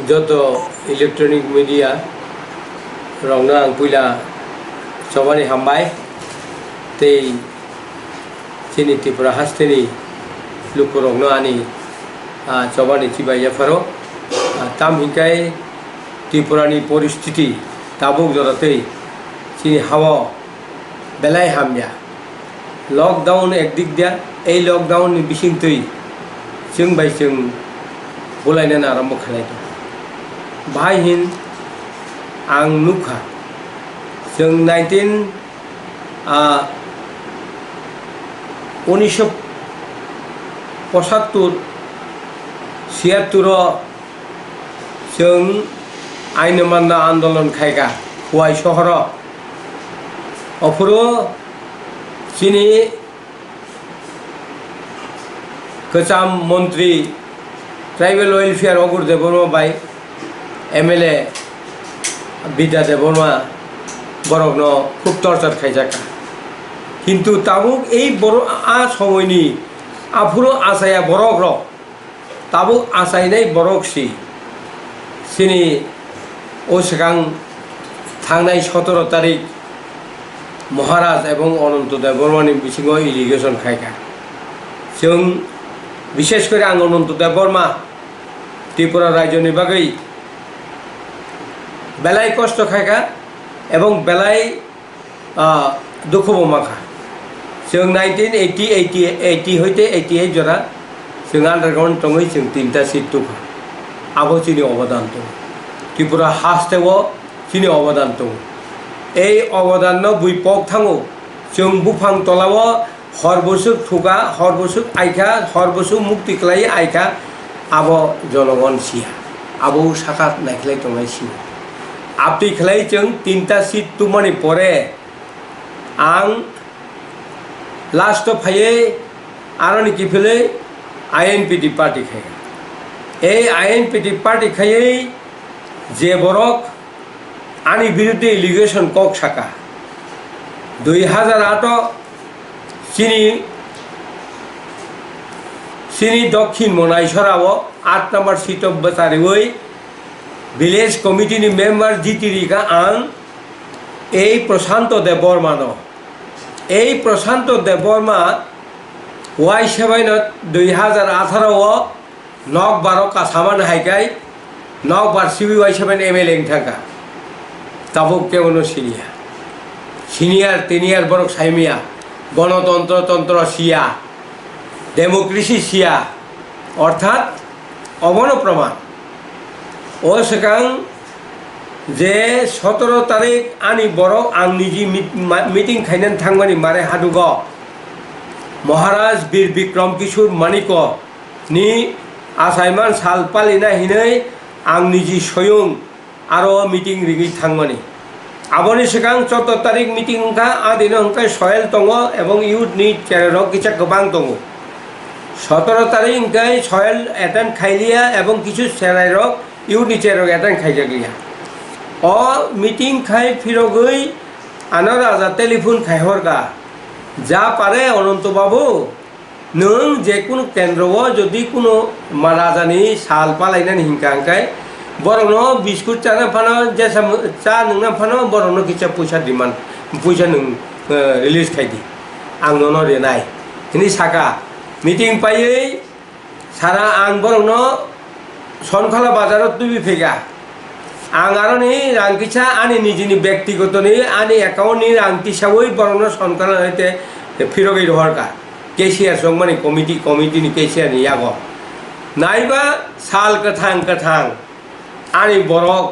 যত electronic media রংना आं पुला सबानि हामबाय तै जोंनि त्रिपुरा हास्टेनि लुकु रंनो आनि सबानि चिबाइयाफोराव तामहिंखाय त्रिपुरानि परिस्थिति ताबुक जरातै जोंनि हावा बेलाय हामया लकडाउन एकदिक दिया এই लकडाउननि बिसिंतै जों बाय जों बोलायनो आरम्भ खालायदों बाहाय हिन आं नुखा जों 1975 76 जों आइन मानना आंदोलन खायगा हुवाई शहर अफुरो चिनी गोजाम मंत्री ट्राइबल वेलफेयर अगुर देबरमा बाय एमएलए बिद्या देबरमा बरकनो खूब टर्चार खायजाका किन्तु ताबुक এই বড় সময়নি आफुरो आसाया बरक र ताबुक आसायनाय बरकसि सिनि ओसिगां थांनाय 17 तारिख महाराज एवं अनंत देबबर्मानि बिसिङाव इलिगेसन खायगा जों विशेष कर आं अनंत देबबर्मा त्रिपुरा राज्यनि बागै बेलाय कष्ट खायगा एवं बेलाय दुखुबो माखा जों 1980 होते 88 जरा जों आन्डारग्राउन्ड दङै जों 3टा सीट दुखा आबो जोंनि अबदान दं त्रिपुरा हास्टेव जोंनि अबदान दं এই অবদান বুইপক থাঙো जों बुफां तलाव हरबसुक थुगा हरबसुक आइखा हरबसुक मुक्ति खालाय आइखा आबो जनगण सिया आबो साखात नायखलाय दंनाय सिया आपति खालाय जों 3टा सीट तुमानि परे आं लास्ट फाये आरनि किफिलै आईएनपीटी पार्टी खाय এই आईएनपीटी पार्टी खायै जे बरक आनि बिरुद्धे इलिगेशन कक शाखा 2008 चिनी दक्षिण मनाइसराव 8 नम्बर सीट बचारिवै विलेज कमिटी मेम्बर जितिरिका आं এই प्रशांत देबबर्मा এই प्रशांत देबबर्मा वाई 7 2018 नक 12 कासामान हाइकाय नक बार सिबि वाई 7 एमएलए थाका ताबुक केवनो सिनियर टेनियर बरक साइमिया गणतंत्र तंत्र सिया डेमोक्रेसी सिया अर्थात अवन प्रमाण ओ सेकां जे 17 तारिख आनि बरक आं निजी मीटिंग खायनानै थांबानि मारे हादुग महाराज वीर विक्रम किशोर मानिक नि आसायमान साल पालिना हिनै आं निजी स्वयं आरो मीटिंग रिगि थांबानि आबोनि सिगां 14 तारिख मीटिंग का आदिनो हंखाय सयल दङ एवं यूथ नि चेरक किछा गोबां दङ 17 तारिख हंखाय सयल एटेन्ड खायलिया एवं किछु चेरक यूथ नि चेरक एटेन्ड खायजागलिया अ मीटिंग खाय फिरगै आनो राजा टेलीफोन खायहरगा जा पारे अनंत बाबू नों जेकुनु केन्द्रआव जदि कुनु राजानि साल पालायनानै हिंखांखाय बरनो बिस्कुट चाना फानो जैसा चा नोंना फानो बरनो किछा पैसा डिमांड पैसा नों रिलीज खायदि आं ननो रेनाय हिनि साका मीटिंग पायै सारा आं बरनो सनखाला बाजाराव तुबि फेगा आं आरनि रां किछा आनि निजिनि व्यक्तिगतनि आनि एकाउन्टनि रां किछावै बरनो सनखाला हयते फिरगै रहरका केसियार संमानि कमिटिनि केसियारनि यागो नायबा साल कथां आनि बरक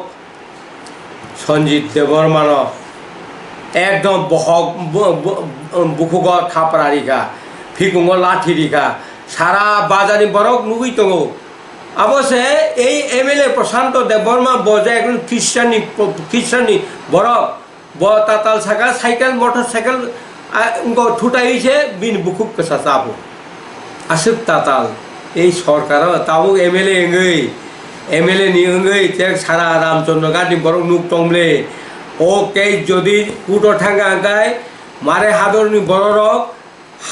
सन्जित देबबर्मान एकदम बहक बुखुग थापरारिका फिकुंग लाठिरिका सारा बाजारनि बरक नुगै दङ अवश्य এই एमएलए प्रशांत देबबर्मा बजे एकदम ख्रिस्टाननि बरक ब ताताल साका साइकेल मोटरसाइकेल उनको ठुटाइছে बिन बुखुक कसा चाबो आसुक ताताल এই सरकार ताबो एमएलए नि अंगै तेक सारा रामचंद्र गादी बरक नुक तंगले ओके जदि कुटो थांगा गाय मारे हादरनि बरक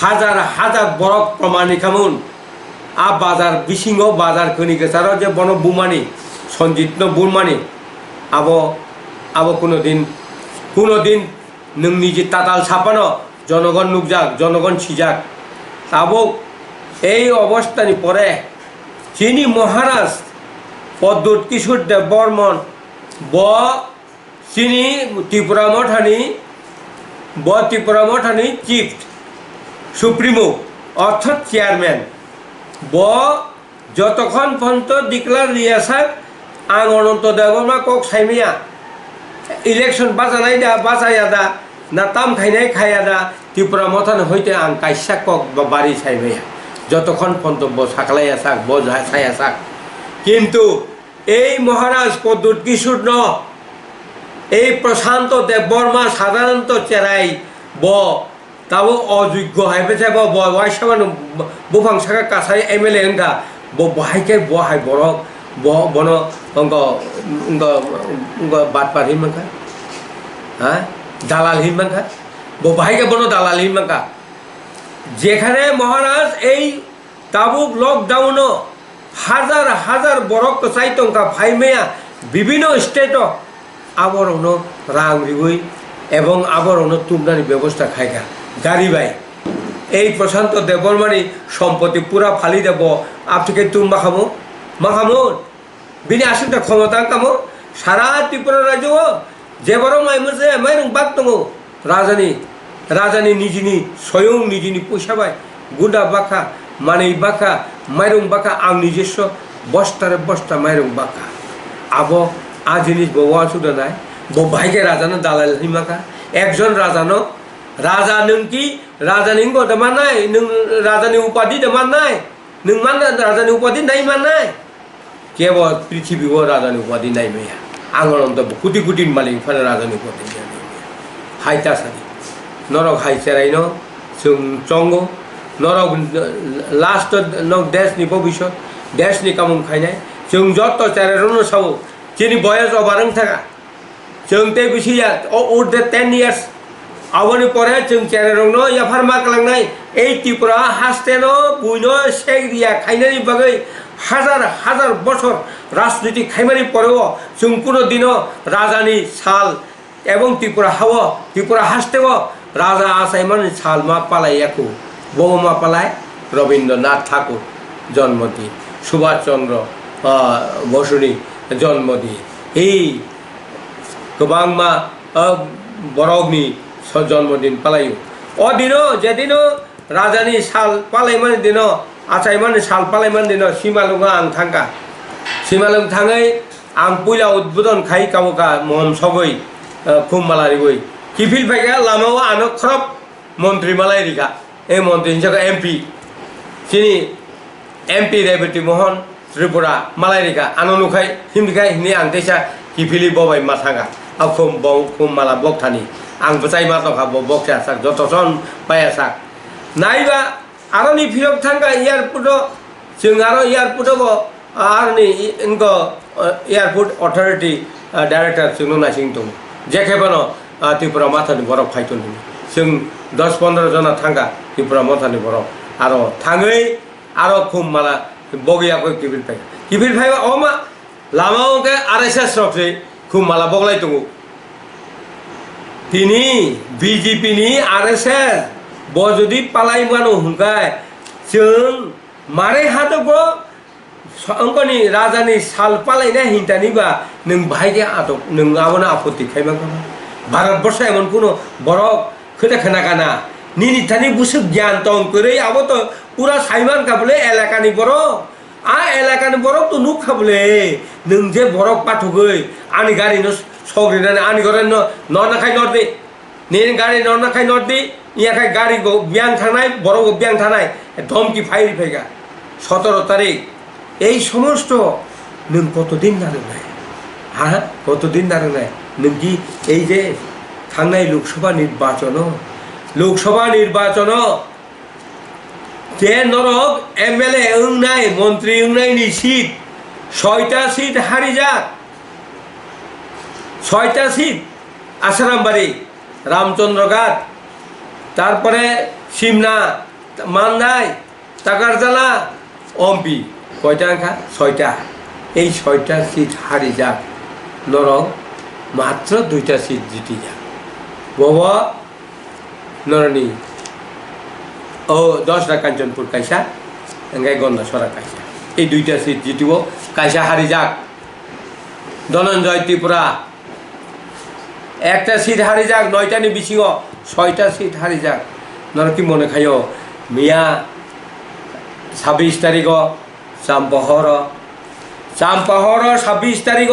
हजार हजार बरक प्रमाणिकामोन आ बाजार बिसिङाव बाजार खोनि गेसाराव जे बन बुमानि सन्जित बुरमानि आबो कुनोदिन नोंनि जे ताताल सापानो जनगण नुकजाक जनगण सिजाक आबो এই অবস্থানি পরে যিনি মহারাজ পদ্মুৎ কিশোর দেব বর্মন তিনি ত্রিপুরা মঠানি চিফ সুপ্রিমো অর্থাৎ চেয়ারম্যান যতক্ষণ পর্যন্ত ডিক্লার রিয়াসাক आं अनंत देवबर्मा कक साइमिया इलेक्शन बाचाया दा ना ताम खाइनाय खाया दा त्रिपुरा मथान हईते आं काइसा कक बारी साइमिया যতক্ষণ পর্যন্ত সাকলাইয়া থাক ছায়া থাক কিন্তু এই মহারাজ পদ্মুৎ কিশোর এই প্রশান্ত দেববর্মা সাধারণত চেরাই তাবো অযোগ্য হাইপেছে বয়সামান বুফাং সাকা কাছাই এমএলএ হঙ্গা বহাইকে বহাই বরক বন বাটপার হিমাঙ্কা হ্যাঁ দালাল হিমাঙ্কা বহাইকে বন দালাল হিমাঙ্কা যেখানে মহারাজ এই তাবুক লকডাউনও হাজার হাজার বরক চাইটঙ্কা ফাইমেয়া বিভিন্ন স্টেট আবরণ রাং রিবই এবং আবরণ তুমনানি ব্যবস্থা খাইকা গাড়ি বাই এই প্রশান্ত দেববর্মানি সম্পত্তি পুরা ফালি দেব আপনি তুম মাখামো বিনি আসুনটা ক্ষমতা কামো সারা ত্রিপুরা রাজ্য যে বড় মাইমুসে মাইরং বাক দङ রাজানি निजिनि स्वयं निजिनि पैसा बाय गुदा बाखा मानै बाखा माइरं बाखा आं निजेस्व बस्तारे बस्ता माइरं बाखा आबो आ जिनिस बवा सुदानाय बाहायके राजानो दालाल हिमाखा एकजन राजानो राजा नों कि राजानि गदमानाय नों राजानि उपाधि दमानाय नों मान राजानि उपाधि नाय मानाय केवल पृथ्वीव राजानि उपाधि नाय मैया आं अनंत कोटि कोटि मालिक फाने राजानि उपाधि हाइता सानि नरक हाइसेराइन जों चंग नरक लास्ट नक देशनि भबिष्यत देशनि कामुं खायनाय जों जत चेरेरनो सावो जिनि बयस अबारं थाका जों ते बिसिया उर्ध 10 years आवनि परे जों चेरेरनो याफार माकलांनाय এই ত্রিপুরা हास्तेनो बुइनो सेगरिया खायनायनि बागै हाजार हाजार बছর राजनीति खायमानि परेও जों कोनो दिनो राजानि साल এবং ত্রিপুরা हास्तेव राजा आसाइमान सालमा पालाइयाको बमा पालाय रवीन्द्रनाथ ठाकुर जन्मदिन सुभाष चंद्र बसुनि जन्मदिन এই गोबांमा बरकनि जन्मदिन पालायो अदिनो जेदिनो राजानि साल पालायमान दिनो आसाइमान साल पालायमान दिनो सिमालुङा आं थांगा सिमालुङ थाङै आं पहिला उद्बोधन खाइ कामुका महम सगै खुममालारिबोई किफिल फाइका लामाव आनो खरब मंत्री मालाय रिका ए मंत्री जगह एमपी सिनी एमपी रेवती मोहन त्रिपुरा मालाय रिका आनो नुखाय हिमदिखाय हिनि आं देसा किफिली बबाय माथागा खुम माला बक्थानि आं बचाय माथाखा बक्सा साक जतसन पाया साक नाइबा आरोनि फिरक थांगा एयारपोर्ट जों आरो एयारपोर्ट आरोनि इनको एयारपोर्ट अथॉरिटी डायरेक्टर जों नासिं दं जेखेबानो त्रिपुरा माथानि बरफ फाइटन जों 10-15 जना थांगा त्रिपुरा माथानि बरफ आरो थाङै आरो खुम माला बगियाको किफिल फाइ अमा लामावके आरएसएस रफसे खुम माला बगलाय दङ तिनी बीजेपी नि आरएसएस बजदि पालाय मानो हुंगाय जों मारे हादगो अंकनि राजानि साल पालायना हिंतानिबा नों बाहायगे आदब नों आबोना आपत्ति खायमाखा भारतवर्ष एमन कोनो बरफ खोथा खोनागाना निनिथानि बुसु ज्ञान तंग करे आबो तो पूरा साइमान काबले एलाकानि बरफ आ एलाकानि बरफ तो नुखाबले नों जे बरफ पाठगै आनि गारि न सग्रिनानै आनि गरे न नाखाय नर्दे ने गारि न नाखाय नर्दे इयाखाय गारि गो ब्यां थांनाय बरफ गो ब्यां थानाय धमकी फाइल फैगा 17 तारिख এই সমস্ত नों কতদিন নারনাय হ্যাঁ কতদিন নারনাय नों কি এই যে थांनाय लोकसभा निर्वाचन जे नरक एमएलए ओंनाय मंत्री ओंनायनि सीट 6टा सीट हारिजाक 6टा सीट आसारामबाड़ी रामचंद्रघाट तारपरे सिमना माननाय टाकारजाला एमपी কয়টা আঁকা 6টা এই 6টা সিট হারি যাক নরক মাত্র 2টা সিট জিতি যাক বাবা নরনি ও 10টা কাঞ্চনপুর কাইসা এঙ্গাই গন্ধাসরা কাইসা এই 2টা সিট জিতিব কাইসা হারি যাক ধনঞ্জয় ত্রিপুরা একটা সিট হারি যাক 9টা নি বিছিও 6টা সিট হারি যাক নর কি মনে খাইও মিয়া 26 তারিখ চাম্পহর 26 তারিখ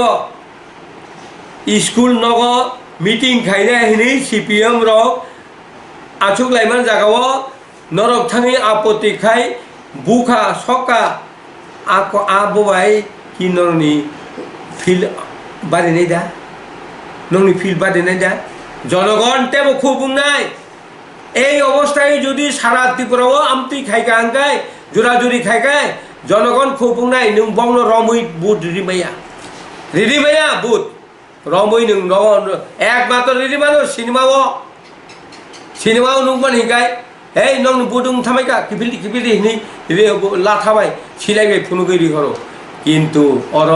স্কুল নগ মিটিং খাইনে হিনি CPM রক আছুক লাইমান জাগাও নরক থাঙি আপত্তি খাই বুখা সকা আको আববাই কি নরনি ফিল বাড়ি নেই দা নংনি ফিল বাড়ি নেই দা জনগণ তেব খুব নাই এই অবস্থায় যদি সারা ত্রিপুরাও আমতি খাইকা আঙ্কাই জোরাজুরি খাইকায় জনগণ খুব নাই নং বংন রমই বুট রিডিমাইয়া বুট রমই নং একমাত্র রিডিমানো সিনেমাও নুকমান হিকায় এই নং বুটুং থামাইকা কিপিলি হিনি লাথাবাই সিলাইবাই ফুনুগৈরি হর কিন্তু অর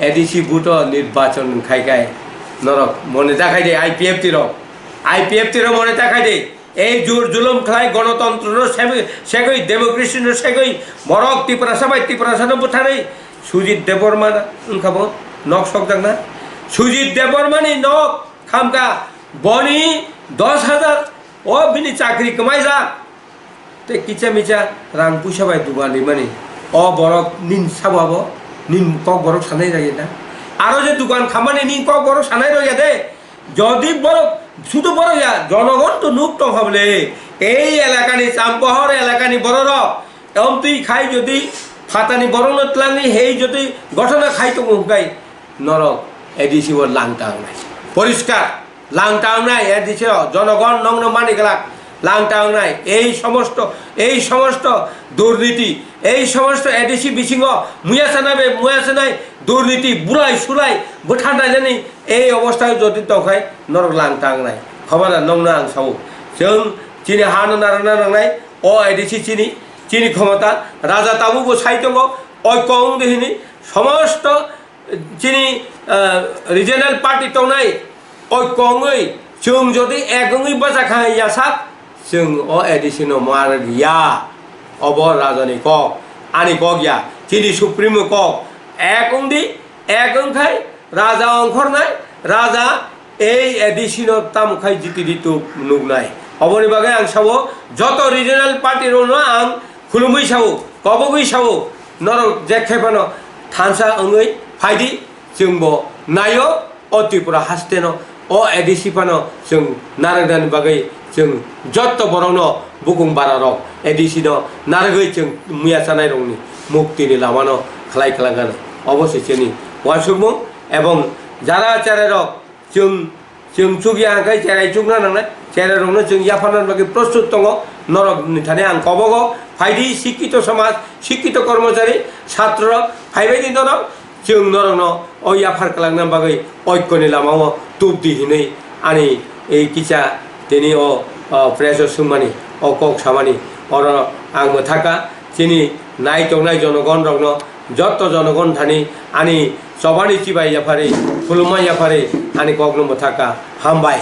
এডিসি বুট নির্বাচন খাইকায় নরক মনে দেখাই দে আইপিএফটি মনে দেখাই দে এই জোর জুলুম খাই গণতন্ত্র সেগই ডেমোক্রেসি সেগই মরক ত্রিপুরা সানো বুথারে সুজিত দেববর্মা খাব নক সকদাং না সুজিত দেববর্মানি নক খামকা বনি 10,000 ও বিনি চাকরি কমাই যা তে কিচা মিচা রাং পুইসাবাই দুবানি মানে ও বরক নিন সাবাব নিন কক বরক সানাই রাগে না আরো যে দোকান খামানি নিন কক বরক সানাই রইয়া দে যদি বরক শুধু বড় ইয়া জনগণ তো নুক তো ভাবলে এই এলাকানি চাম্পহর এলাকানি বড়র এমন তুই খাই যদি ফাতানি বড় নতলানি হেই যদি ঘটনা খাই তো মুখাই নরক এডিসি ওর লাংটাং নাই পরিষ্কার লাংটাং নাই এডিসি জনগণ নগ্ন মানি গেলাক লাংটাং নাই এই সমস্ত দুর্নীতি এই সমস্ত এডিসি বিশিঙ্গ মুয়াছে নাই দুর্নীতি বুড়াই সুলাই বুঠান্ডাই জানি এই অবস্থায় যদি তখাই নরক লাংটাং নাই খবর নংনা আং সাও जों চিনি হানো নারানা নাংনাই ও এডিসি চিনি ক্ষমতা রাজা তাবুবো সাইতঙ্গ ঐক্যং দেহিনি সমস্ত চিনি রিজনাল পার্টি তংনাই ঐক্যङै जों যদি একङै বাজা খাইয়া সাক जों ও এডিসি নো মার গিয়া অব রাজনী কক আনি কক গিয়া চিনি সুপ্রিমো কক একং খাই রাজা অংখর নাই রাজা এই এডিসি নো তাম খাই জিতি দিত নুক নাই অবনি বাগে আং সাবো যত রিজনাল পার্টি রনো আং খুলুমই সাবো কবগই সাবো নরক जेखेबानो थानसा ओङै फाइदि जोंबो नायो ओ त्रिपुरा हास्तेनो ओ एडिसि पानो जों नारगदानि बागै जों जत्त बरनो बुकुं बारारक एडिसि नो नारगै जों मुया जानाय रंनि मुक्तिनि लामानो खालाय खालांगान अबश्य जोंनि वासुमु एवं जारा चारेरक जों चुगिया आंखाय जेराय चुगना नांनाय जेराय रंनो जों याफानानि बागै प्रस्तुत दङ नरक निथाने आं कबग फाइदि शिक्षित समाज शिक्षित कर्मचारी छात्र फाइबाय दिन दङ जों नरकनो ओ याफार खालांनानि बागै ऐक्यनि लामायाव तुप दिहिनै आनि এই किचा তিনি ও প্রেস সুমানি ও কক সামানি অর আং থাকা চিনি নাই টংনাই জনগণ রগ্ন যত জনগণ থানি আনি সবানি চিবাই ইয়াফারে খুলুমাই ইয়াফারে আনি কগ্ন থাকা হামবাই